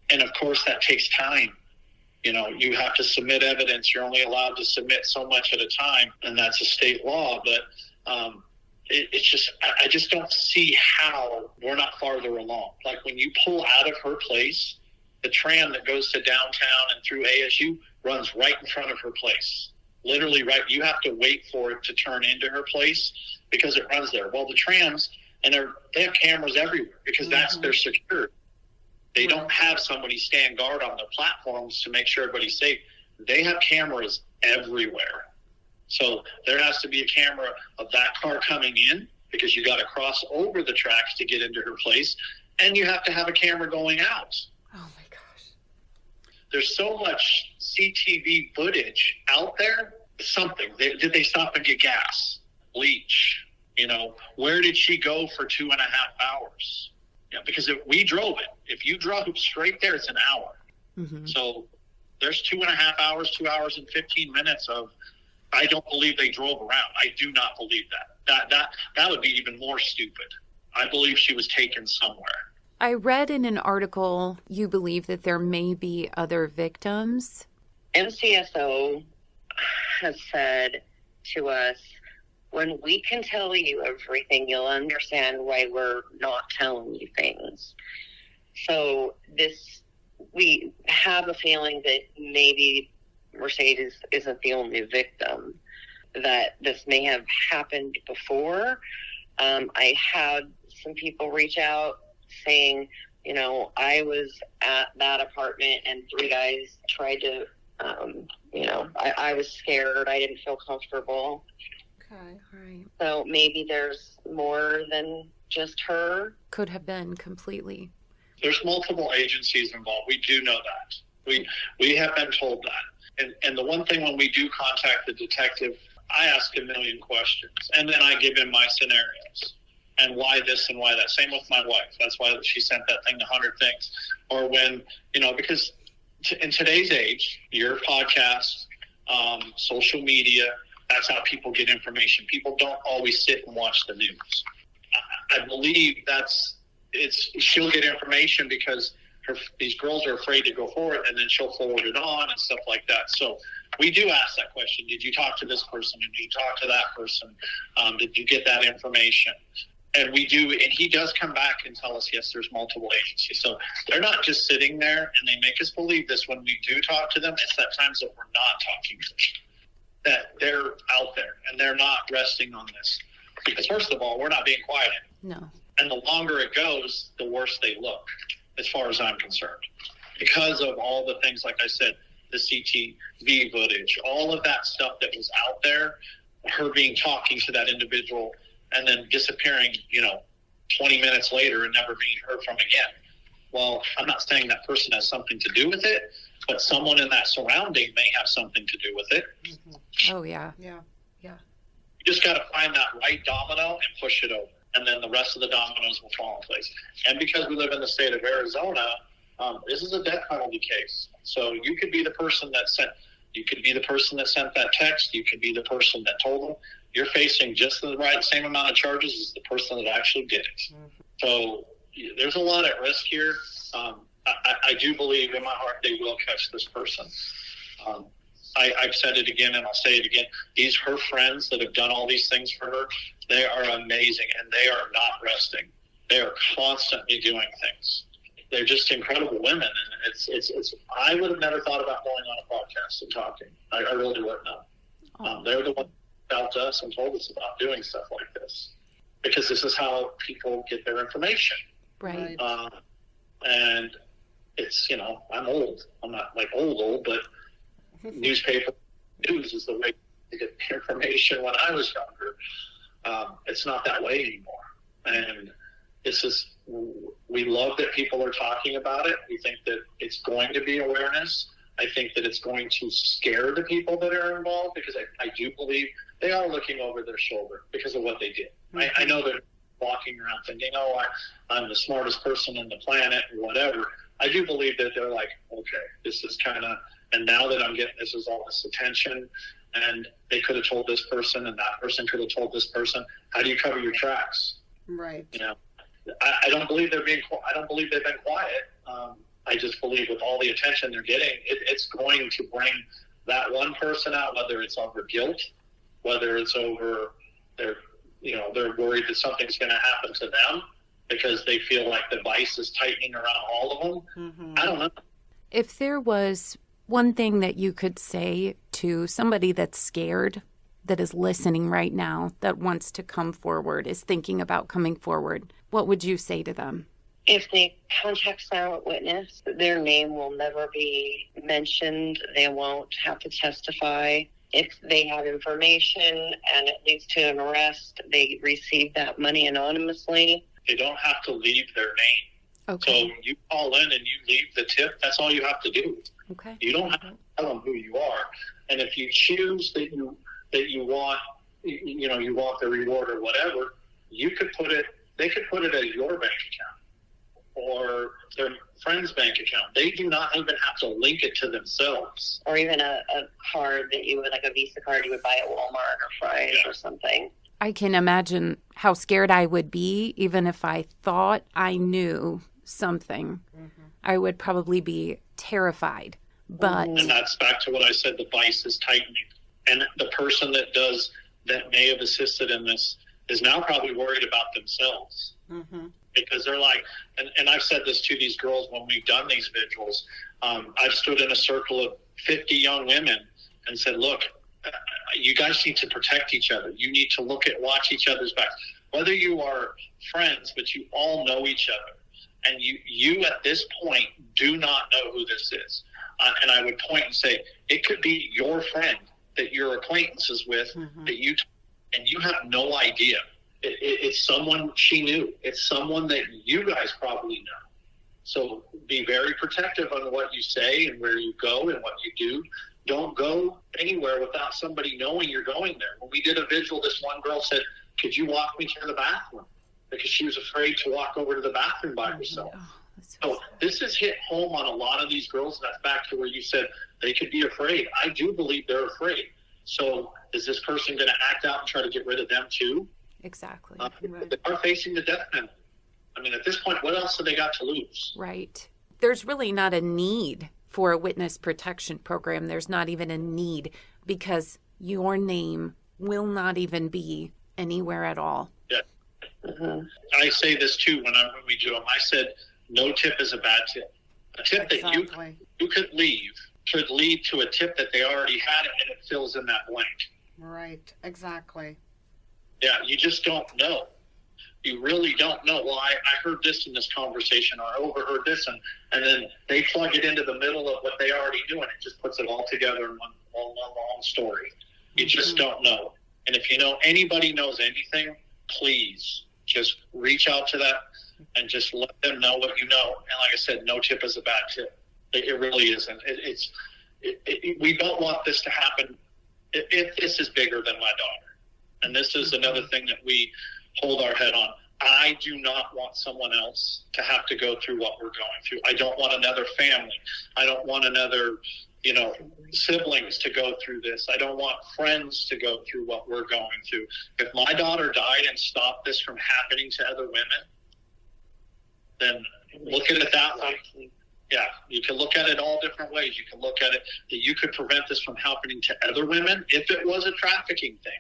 and of course that takes time. You know, you have to submit evidence. You're only allowed to submit so much at a time, and that's a state law. But it's just, I just don't see how we're not farther along. Like when you pull out of her place, the tram that goes to downtown and through ASU runs right in front of her place. Literally right. You have to wait for it to turn into her place because it runs there. Well, the trams, and they have cameras everywhere because that's their security. They don't have somebody stand guard on the platforms to make sure everybody's safe. They have cameras everywhere. So there has to be a camera of that car coming in because you got to cross over the tracks to get into her place. And you have to have a camera going out. Oh, my gosh. There's so much CCTV footage out there. Something. Did they stop and get gas? Bleach? You know, where did she go for 2.5 hours? Yeah, because if we drove it, if you drove straight there, it's an hour. Mm-hmm. So there's 2.5 hours, 2 hours and 15 minutes of, I don't believe they drove around. I do not believe that. That would be even more stupid. I believe she was taken somewhere. I read in an article you believe that there may be other victims. MCSO has said to us, when we can tell you everything, you'll understand why we're not telling you things. So we have a feeling that maybe Mercedes isn't the only victim, that this may have happened before. I had some people reach out saying, you know, I was at that apartment and 3 guys tried to, I was scared. I didn't feel comfortable. Okay. Right. So maybe there's more than just her. Could have been completely. There's multiple agencies involved. We do know that. We have been told that. And the one thing when we do contact the detective, I ask a million questions. And then I give him my scenarios. And why this and why that. Same with my wife. That's why she sent that thing, 100 things. Or when, because in today's age, your podcast, social media, that's how people get information. People don't always sit and watch the news. I believe she'll get information because these girls are afraid to go forward, and then she'll forward it on and stuff like that. So we do ask that question. Did you talk to this person? Did you talk to that person? Did you get that information? And we do, and he does come back and tell us, yes, there's multiple agencies. So they're not just sitting there, and they make us believe this when we do talk to them. It's at times that we're not talking to them, that they're out there, and they're not resting on this. Because first of all, we're not being quiet anymore. No. And the longer it goes, the worse they look, as far as I'm concerned. Because of all the things, like I said, the CCTV footage, all of that stuff that was out there, her talking to that individual and then disappearing, 20 minutes later and never being heard from again. Well, I'm not saying that person has something to do with it, but someone in that surrounding may have something to do with it. Oh, yeah. Yeah. You just got to find that right domino and push it over. And then the rest of the dominoes will fall in place. And because we live in the state of Arizona, this is a death penalty case. So you could be the person that sent that text. You could be the person that told them. You're facing just the same amount of charges as the person that actually did it. Mm-hmm. So there's a lot at risk here. I do believe in my heart they will catch this person. I've said it again, and I'll say it again. Her friends that have done all these things for her, they are amazing, and they are not resting. They are constantly doing things. They're just incredible women, and it's. I would have never thought about going on a podcast and talking. I really wouldn't have. They're the ones who helped us and told us about doing stuff like this, because this is how people get their information. Right. And it's, I'm old. I'm not like old, but newspaper news is the way to get the information when I was younger. It's not that way anymore. And it's just, we love that people are talking about it. We think that it's going to be awareness. I think that it's going to scare the people that are involved, because I do believe they are looking over their shoulder because of what they did. Mm-hmm. I know they're walking around thinking, I'm the smartest person on the planet or whatever. I do believe that they're like, okay, this is kind of, and now that I'm getting this is all this attention, and they could have told this person and that person could have told this person, how do you cover your tracks? Right. I don't believe they've been quiet. I just believe with all the attention they're getting, it's going to bring that one person out, whether it's over guilt, whether it's over they're worried that something's going to happen to them because they feel like the vice is tightening around all of them. Mm-hmm. I don't know. If there was one thing that you could say to somebody that's scared, that is listening right now, that wants to come forward, is thinking about coming forward, what would you say to them? If they contact silent witness, their name will never be mentioned. They won't have to testify. If they have information and it leads to an arrest, they receive that money anonymously. They don't have to leave their name. Okay. So you call in and you leave the tip. That's all you have to do. Okay. You don't have to tell them who you are. And if you choose that you want, you want the reward or whatever, they could put it as your bank account or their friend's bank account. They do not even have to link it to themselves. Or even a card that you would, like a Visa card you would buy at Walmart or Fry's or something. I can imagine how scared I would be, even if I thought I knew something. Mm-hmm. I would probably be terrified. But and that's back to what I said, the vice is tightening. And the person that may have assisted in this is now probably worried about themselves. Mm-hmm. Because they're like, and I've said this to these girls when we've done these vigils. I've stood in a circle of 50 young women and said, look, you guys need to protect each other. You need to watch each other's backs. Whether you are friends, but you all know each other. And you at this point do not know who this is. And I would point and say, it could be your friend that you're acquaintances with, mm-hmm. and you have no idea. It's someone she knew. It's someone that you guys probably know. So be very protective on what you say and where you go and what you do. Don't go anywhere without somebody knowing you're going there. When we did a vigil, this one girl said, could you walk me to the bathroom? Because she was afraid to walk over to the bathroom by herself. So this has hit home on a lot of these girls. That's back to where you said they could be afraid. I do believe they're afraid. So is this person going to act out and try to get rid of them too? Exactly. Right. They are facing the death penalty. I mean, at this point, what else have they got to lose? Right. There's really not a need for a witness protection program. There's not even a need because your name will not even be anywhere at all. Yeah. Mm-hmm. I say this too when we do them. I said, no tip is a bad tip. A tip that you could leave could lead to a tip that they already had and it fills in that blank. Right. Exactly. Yeah, you just don't know. You really don't know. Well, I heard this in this conversation, or I overheard this, and then they plug it into the middle of what they already knew, and it just puts it all together in one long story. You just don't know. And if anybody knows anything, please just reach out to that and just let them know what you know. And like I said, no tip is a bad tip. It really isn't. We don't want this to happen if this is bigger than my daughter. And this is another thing that we hold our head on. I do not want someone else to have to go through what we're going through. I don't want another family. I don't want another, siblings to go through this. I don't want friends to go through what we're going through. If my daughter died and stopped this from happening to other women, then look at it that way. Yeah, you can look at it all different ways. You can look at it that you could prevent this from happening to other women if it was a trafficking thing.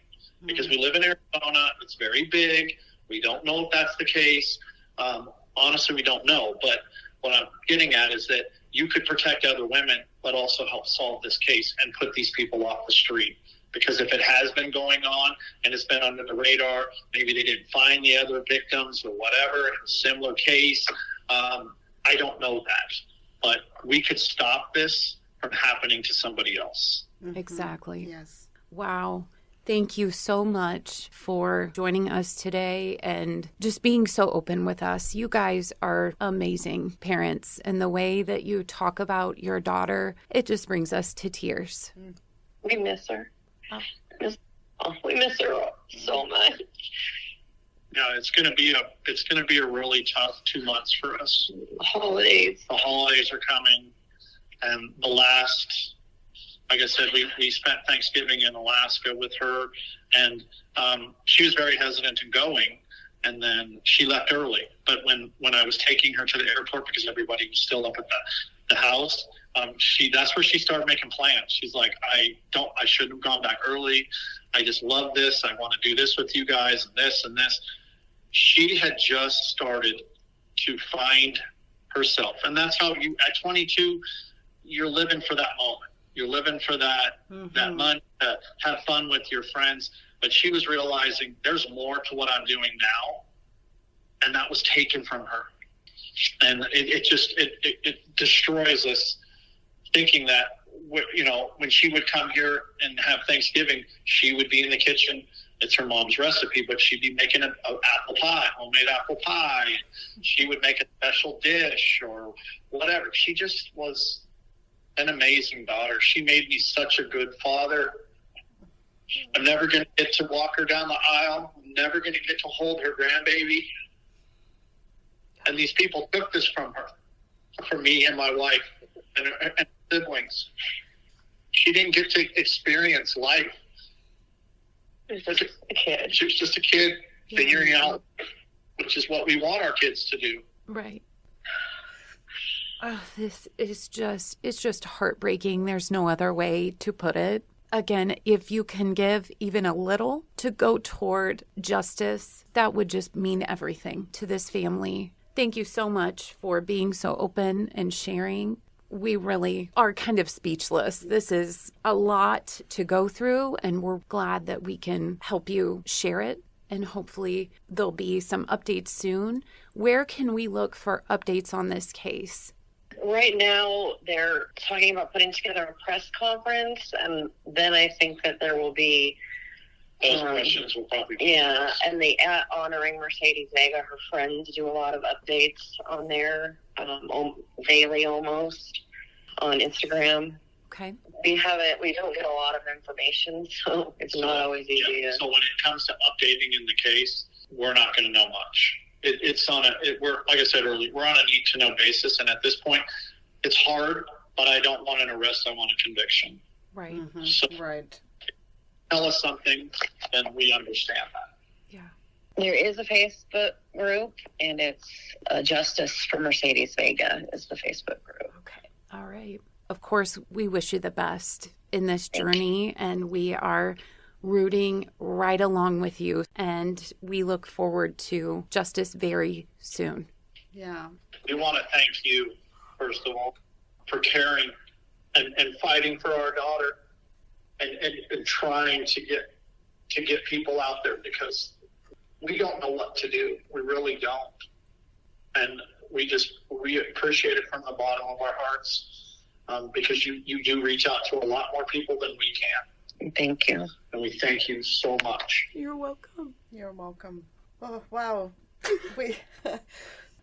Because we live in Arizona, it's very big. We don't know if that's the case. Honestly, we don't know. But what I'm getting at is that you could protect other women, but also help solve this case and put these people off the street. Because if it has been going on and it's been under the radar, maybe they didn't find the other victims or whatever, in a similar case, I don't know that, but we could stop this from happening to somebody else. Exactly. Yes. Wow. Thank you so much for joining us today and just being so open with us. You guys are amazing parents, and the way that you talk about your daughter, it just brings us to tears. We miss her. We miss her so much. Yeah, it's gonna be a really tough 2 months for us. The holidays are coming, and like I said, we spent Thanksgiving in Alaska with her, and she was very hesitant in going, and then she left early. But when I was taking her to the airport, because everybody was still up at the house, that's where she started making plans. She's like, I shouldn't have gone back early. I just love this. I want to do this with you guys, and this and this. She had just started to find herself, and that's how at 22, you're living for that moment. You're living for that month to have fun with your friends. But she was realizing there's more to what I'm doing now. And that was taken from her. And it destroys us, thinking that, when she would come here and have Thanksgiving, she would be in the kitchen. It's her mom's recipe, but she'd be making an homemade apple pie. She would make a special dish or whatever. She just was an amazing daughter. She made me such a good father. I'm never going to get to walk her down the aisle. I'm never going to get to hold her grandbaby. And these people took this from her, from me and my wife and siblings. She didn't get to experience life. She was just a kid. She was just a kid figuring out, which is what we want our kids to do. Right. Oh, it's just heartbreaking. There's no other way to put it. Again, if you can give even a little to go toward justice, that would just mean everything to this family. Thank you so much for being so open and sharing. We really are kind of speechless. This is a lot to go through, and we're glad that we can help you share it. And hopefully there'll be some updates soon. Where can we look for updates on this case? Right now, they're talking about putting together a press conference, and then I think that there will be... Those questions will probably be... Yeah, and the honoring Mercedes Vega, her friends do a lot of updates on there, daily almost, on Instagram. Okay. We don't get a lot of information, so it's not always easy to... So when it comes to updating in the case, we're not going to know much. We're, like I said earlier, we're on a need-to-know basis, and at this point, it's hard, but I don't want an arrest, I want a conviction. Right. So Right. Tell us something, and we understand that. Yeah. There is a Facebook group, and it's Justice for Mercedes Vega is the Facebook group. Okay. All right. Of course, we wish you the best in this journey, and we are rooting right along with you, and we look forward to justice very soon. Yeah. We want to thank you, first of all, for caring and fighting for our daughter and trying to get people out there, because we don't know what to do. We really don't. And we appreciate it from the bottom of our hearts, because you do reach out to a lot more people than we can. Thank you. And we thank you so much. You're welcome. You're welcome. Oh, wow.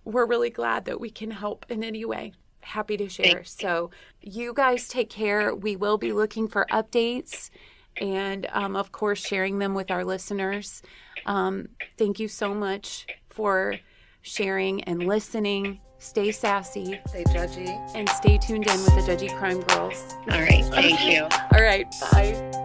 We're really glad that we can help in any way. Happy to share. So you guys take care. We will be looking for updates and, of course, sharing them with our listeners. Thank you so much for sharing and listening. Stay sassy. Stay judgy. And stay tuned in with the Judgy Crime Girls. All right. Thank you. All right. Bye.